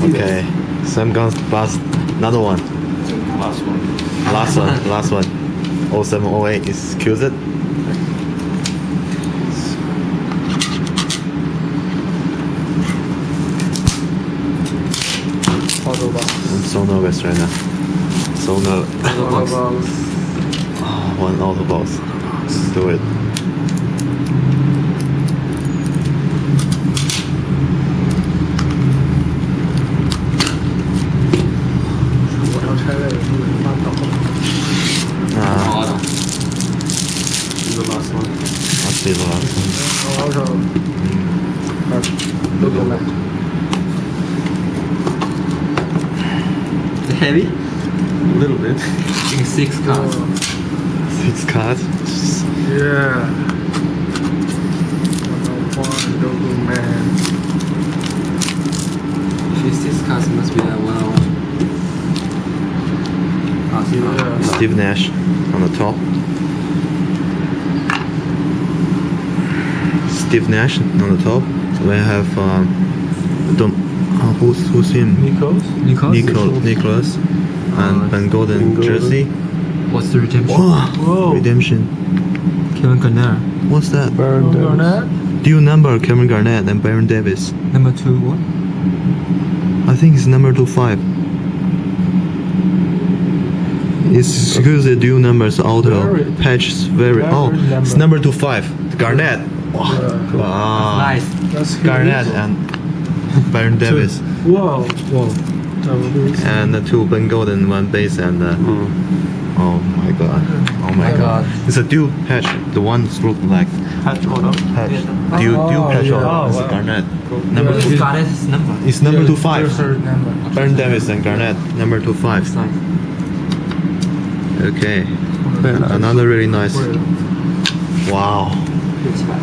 Okay, so I'm gonna pass another one. Last one. Last one. 0708 is Exquisite. Auto box. I'm so nervous right now. So nervous. Auto box. Oh, one auto box. Let's do it. Auto. This is the last one. Must be the last one. Auto. Look at that. Heavy? A little bit. I think 6 cards. 6 cards. Yeah. 101 Dogo Man. Actually, 6 cards must be that 101. Yeah. Steve Nash on the top. Steve Nash on the top. We have who's him? Nicholas and Ben Golden jersey. What's the redemption? Whoa. Redemption. Kevin Garnett. What's that? Baron Garnett. Dual number Kevin Garnett and Baron Davis. Number 2 what? I think it's number 25. It's because the dual numbers auto Very- patch is very it's number 25. Garnett. Yeah. Wow. Nice. That's Garnett and Baron Davis. Whoa. Whoa. Double base. And the 2 Ben Golden, 1 base and oh my god. Oh my god. It's a dual patch. The one look like Patch auto. patch. Dual patch yeah. auto. It's Oh, wow. Garnett. Number Yeah. two. Garnett's number. It's number Yeah, 25. there's her number. Baron Davis and Garnett. Number 25. It's nice. Okay. Very nice. Another really nice. Very- Wow. It's bad.